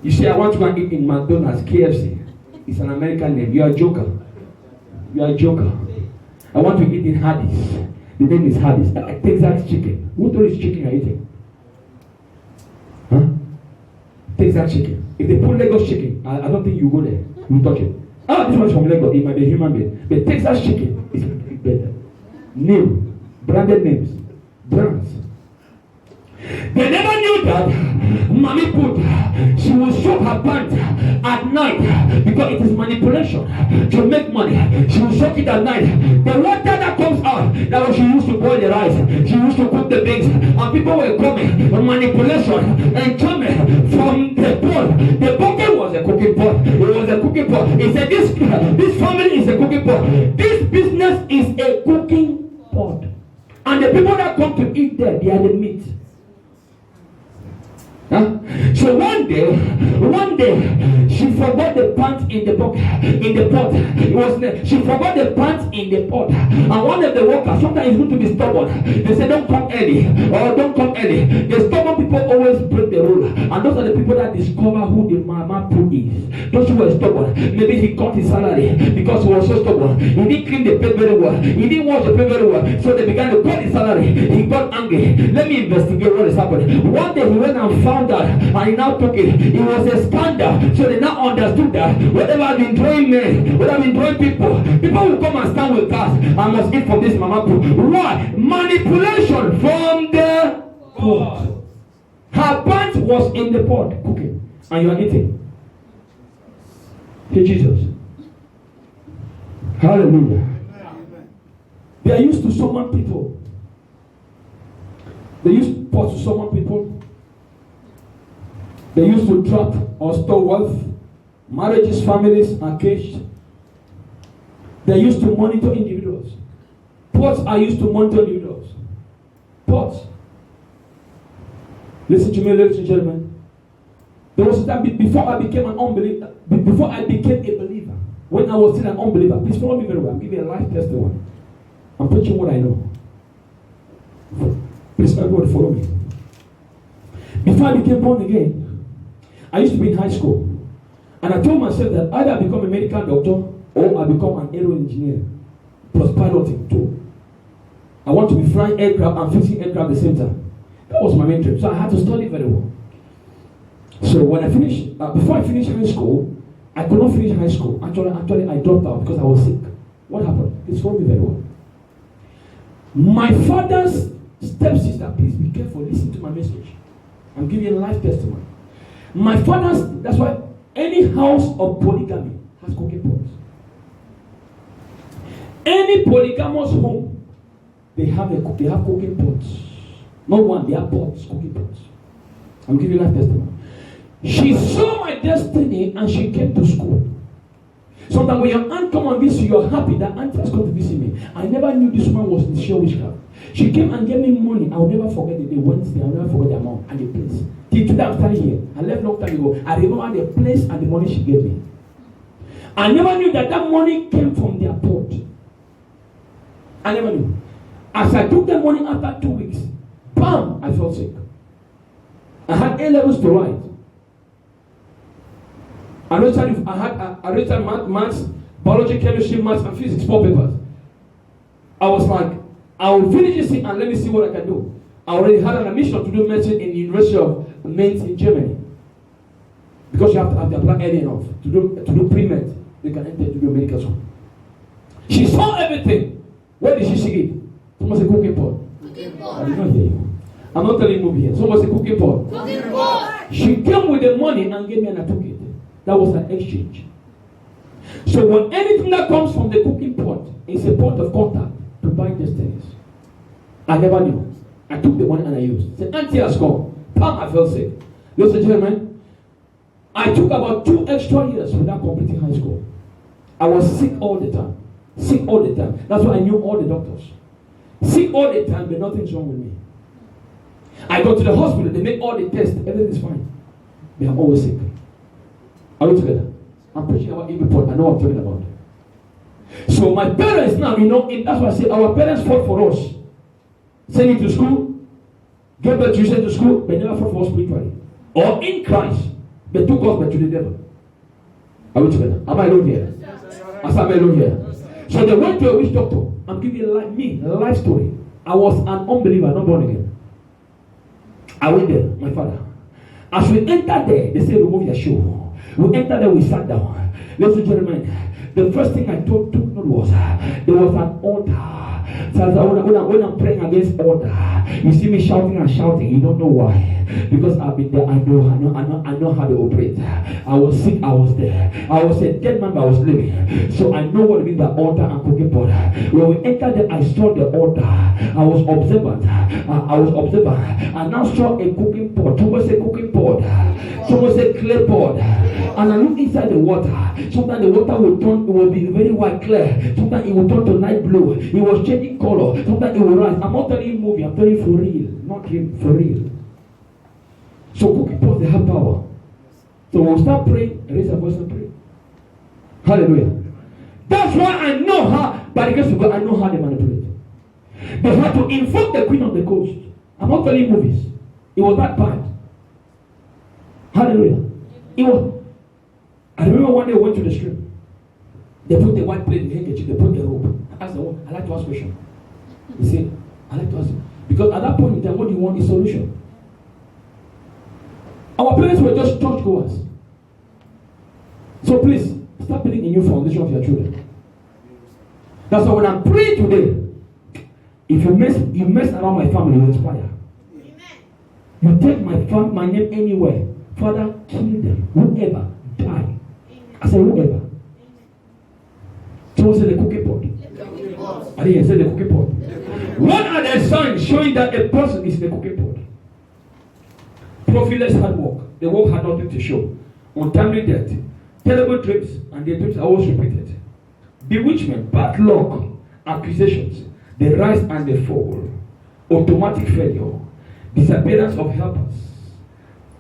S1: You say, I want to go and eat in McDonald's, KFC. It's an American name. You are a joker. You are a joker. I want to eat in Hardee's. The name is Hardee's. Texas chicken. Who told you chicken are eating? Huh? Texas chicken. If they put Lagos chicken, I don't think you go there. You touch it. This one's from Lagos. It might be a human being. But Texas chicken is better. Name. Branded names. Brands. They never knew that Mommy put, she will soak her pants at night because it is manipulation to make money. She will soak it at night. The water that comes out, that was she used to boil the rice, she used to cook the beans, and people were coming. Manipulation and coming from the pot. The bucket was a cooking pot. It was a cooking pot. He said, this family is a cooking pot. This business is a cooking pot. And the people that come to eat there, they are the meat. Huh? So one day, she forgot the pants in the pot. She forgot the pants in the pot. And one of the workers, sometimes it's good to be stubborn. They say, don't come early, or don't come early. The stubborn people always break the rule. And those are the people that discover who the mama poo is. Those who were stubborn. Maybe he got his salary because he was so stubborn. He didn't clean the plate very well. He didn't wash the plate very well. So they began to cut his salary. He got angry. Let me investigate what is happening. One day he went and found out, and he now took it. It was a scandal. So they now understood that whatever I've been throwing men, whatever I've been throwing people will come and stand with cars. I must eat from this mama poo. Why? Manipulation from the pot. Her pants was in the pot cooking, and you are eating. Hey Jesus. Hallelujah. They are used to summon people. They used pots to summon people. They used to trap or store wealth. Marriages, families are caged. They used to monitor individuals. Pots are used to monitor individuals. Pots. Listen to me, ladies and gentlemen. There was a time before I became an unbeliever, before I became a believer, when I was still an unbeliever. Please follow me very well. I'm giving a life testimony. I'm preaching what I know. Please, everybody follow me. Before I became born again, I used to be in high school. And I told myself that either I become a medical doctor or I become an aero engineer. Plus piloting too. I want to be flying aircraft and fixing aircraft at the same time. That was my main dream. So I had to study very well. So when I finished, before I finished high school, I could not finish high school. Actually, I dropped out because I was sick. What happened? It's told me very well. My father's stepsister, please be careful, listen to my message. I'm giving you a life testimony. My father's, that's why any house of polygamy has cooking pots. Any polygamous home, they have cooking pots. Not one, they have pots, cooking pots. I'm giving you life testimony. She saw my destiny and she came to school. Sometimes when your aunt come and visit you, you're happy that aunt has come to visit me. I never knew this woman was in sheer witchcraft. She came and gave me money. I will never forget the day Wednesday. I will never forget the amount and the place. Till today I'm standing here. I left long time ago. I remember the place and the money she gave me. I never knew that money came from their pot. I never knew. As I took the money after 2 weeks, bam, I felt sick. I had A levels to write. I wrote maths, biology, chemistry, maths, and physics, 4 papers. I was like, I will finish this thing and let me see what I can do. I already had an admission to do medicine in the University of Mainz in Germany. Because you have to apply early enough to do pre-med. They can enter to do medical school. She saw everything. Where did she see it? Someone said cooking pot.
S3: Cooking pot.
S1: I did not hear you. I'm not telling you move here. Someone said cooking pot.
S3: Cooking pot.
S1: She came with the money and gave me and I took it. That was an exchange. So when anything that comes from the cooking pot is a point of contact to buy destinies. I never knew. I took the money and I used. Said, Auntie has come. Pam, I felt sick. Ladies and gentlemen, I took about 2 extra years without completing high school. I was sick all the time. Sick all the time. That's why I knew all the doctors. Sick all the time, but nothing's wrong with me. I go to the hospital, they make all the tests, everything's fine. But I'm always sick. Are we together? I'm preaching about every point. I know what I'm talking about. So my parents now, that's why I say our parents fought for us. Send you to school, get back to send to school, but never fought for us spiritually. Or in Christ, but took us back to the devil. Are we together? Am I alone here? Am I alone here? So they went to a witch doctor. I'm giving you a life story. I was an unbeliever, not born again. I went there, my father. As we entered there, they said, remove your shoe. We entered there, we sat down. Ladies and gentlemen, the first thing I took note was there was an altar. So when I'm praying against altar, you see me shouting and shouting. You don't know why. Because I've been there. I know how they operate. I was sick. I was there. I was a dead man, but I was living. So I know what it means by altar and cooking pot. When we entered there, I saw the altar. I was observant. I now saw a cooking pot. Someone said cooking pot. Someone said clay pot. And I looked inside the water. Sometimes the water will be very white clear. Sometimes it will turn to light blue. It was changing color. Sometimes it will rise. I'm not telling you movie. I'm telling you for real. Not dream, for real. So cooking pots, they have power. So we'll start praying, raise our voice and pray. Hallelujah. That's why I know how, by the grace of God, I know how they manipulate. They had to invoke the queen of the coast. I'm not telling you movies. It was that bad. Hallelujah. It was. I remember one day I went to the strip. They put the white plate, the handkerchief, they put the rope. I asked the woman, I like to ask question. He said, I like to ask you. Because at that point in time, what do you want is solution. Our parents were just churchgoers. So please, start building a new foundation of your children. That's why when I'm praying today, if you mess around my family, you inspire. You take my name anywhere. Father, kill them. Whoever, die. I said, whoever. Someone said the cooking pot. I didn't say the cooking pot. What are the signs showing that a person is in a cooking pot? Profitless hard work. The work had nothing to show. Untimely death. Terrible dreams, and the dreams are always repeated. Bewitchment, bad luck, accusations, the rise and the fall, automatic failure, disappearance of helpers,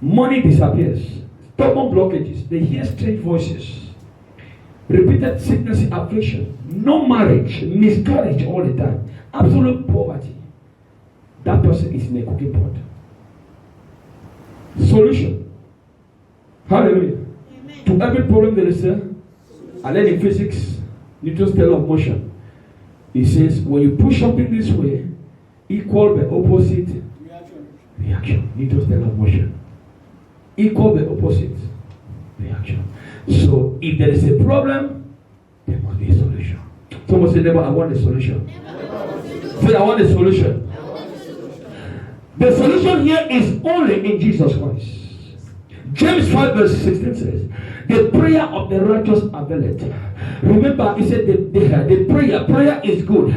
S1: money disappears, stubborn blockages, they hear strange voices, repeated sickness and affliction, no marriage, miscarriage all the time, absolute poverty. That person is in a cooking pot. Solution. Hallelujah. Amen. To every problem there is a, I learned in physics, Newton's law of motion. He says when you push something this way, equal the opposite reaction. Newton's law of motion. Equal the opposite reaction. So if there is a problem, there must be a solution. Someone say, "Never, I want a solution." Say, "I want a solution." The solution here is only in Jesus Christ. James 5 verse 16 says, the prayer of the righteous availeth. Remember, he said the prayer is good,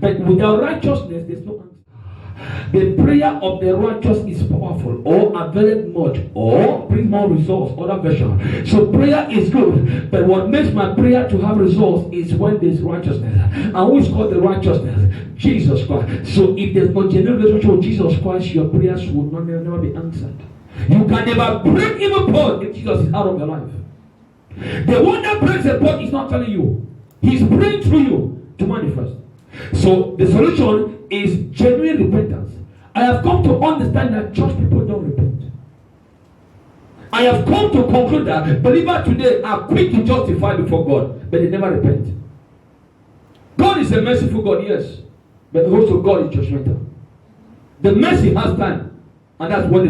S1: but without righteousness, there's no answer. The prayer of the righteous is powerful, or availeth much, or brings more results. Other version. So prayer is good, but what makes my prayer to have results is when there's righteousness. And who is called the righteousness? Jesus Christ. So if there's no genuine relationship with Jesus Christ, your prayers will never be answered. You can never break even pot if Jesus is out of your life. The one that breaks the pot is not telling you. He's praying through you to manifest. So the solution is genuine repentance. I have come to understand that church people don't repent. I have come to conclude that believers today are quick to justify before God, but they never repent. God is a merciful God, yes, but also God is judgmental. The mercy has time, and that's what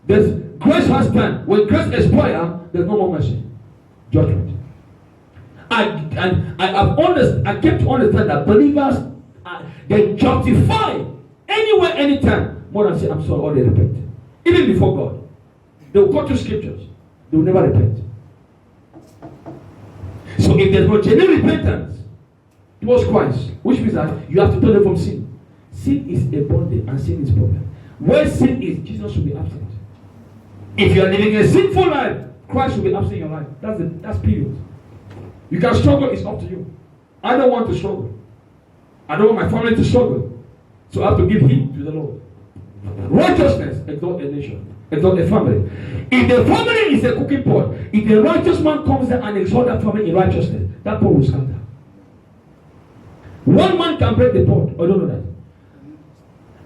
S1: there's grace has time. When grace expires, there's no more mercy. Judgment. I came to understand that believers they justify anywhere, anytime, more than say, I'm sorry, or they repent. Even before God. They will go to scriptures. They will never repent. So if there's no genuine repentance towards Christ, which means that you have to turn away from sin. Sin is a bondage and sin is a problem. Where sin is, Jesus will be absent. If you are living a sinful life, Christ will be absent in your life. That's period. You can struggle, it's up to you. I don't want to struggle. I don't want my family to struggle. So I have to give heed to the Lord. Righteousness exalt a nation, exalt a family. If the family is a cooking pot, if the righteous man comes there and exalts that family in righteousness, that pot will scatter. One man can break the pot. I don't know that.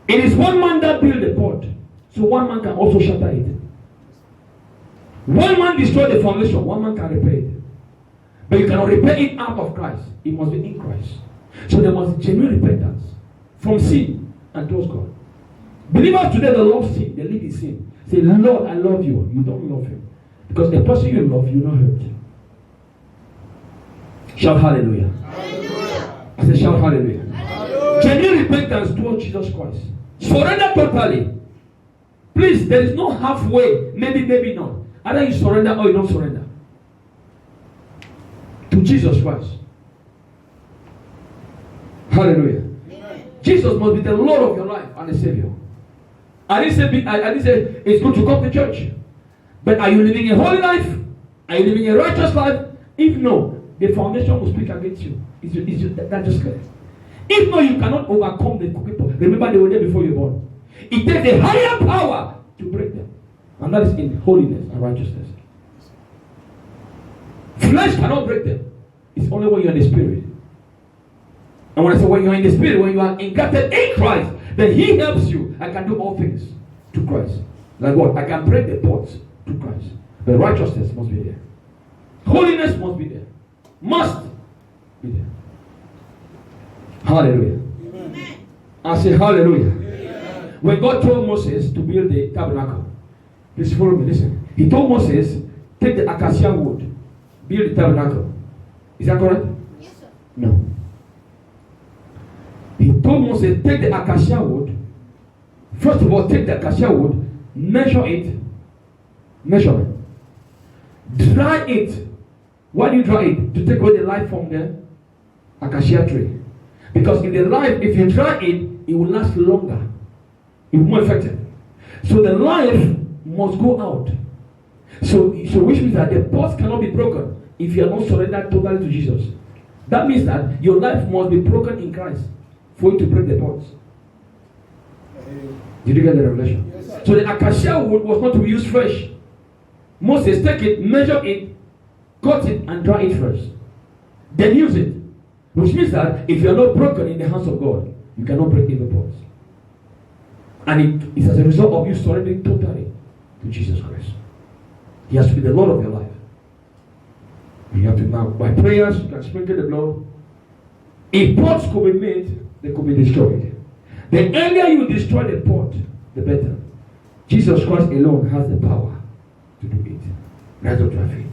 S1: It is one man that built the pot, so one man can also shatter it. One man destroyed the foundation, one man can repair it. But you cannot repair it out of Christ. It must be in Christ. So there must be genuine repentance from sin and towards God. Believers today, they love sin. They live in sin. Say, Lord, I love you. You don't love him. Because the person you love, you not hurt. Shout hallelujah. Hallelujah. I say, shout hallelujah. Hallelujah. Genuine repentance towards Jesus Christ. Surrender totally. Please, there is no halfway. Maybe not. Either you surrender or you don't surrender. To Jesus Christ. Hallelujah. Amen. Jesus must be the Lord of your life and the Savior. I didn't say it's good to come to church. But are you living a holy life? Are you living a righteous life? If no, the foundation will speak against you. That's just clear. If no, you cannot overcome the cooking pot. Remember, they were there before you were born. It takes a higher power to break them. And that is in holiness and righteousness. Flesh cannot break them. It's only when you're in the spirit. And when I say when you're in the spirit, when you are engrafted in Christ, then he helps you. I can do all things to Christ. Like what? I can break the pots to Christ. But righteousness must be there. Holiness must be there. Must be there. Hallelujah. Amen. I say hallelujah. Amen. When God told Moses to build the tabernacle, please follow me, listen. He told Moses, take the acacia wood, build the tabernacle. Is that correct? Yes, sir. No. He told Moses, take the acacia wood. First of all, take the acacia wood, measure it. Dry it. Why do you dry it? To take away the life from the acacia tree. Because if you dry it, it will last longer. It will be more effective. So the life must go out. So which means that the pot cannot be broken if you are not surrendered totally to Jesus. That means that your life must be broken in Christ for you to break the pots. Did you get the revelation?
S2: Yes, sir.
S1: So the acacia wood was not to be used fresh. Moses take it, measure it, cut it, and dry it first. Then use it. Which means that if you are not broken in the hands of God, you cannot break evil pots. And it is as a result of you surrendering totally to Jesus Christ. He has to be the Lord of your life. You have to now, by prayers, you can sprinkle the blood. If pots could be made, they could be destroyed. The earlier you destroy the pot, the better. Jesus Christ alone has the power to do it. Rise up to your feet.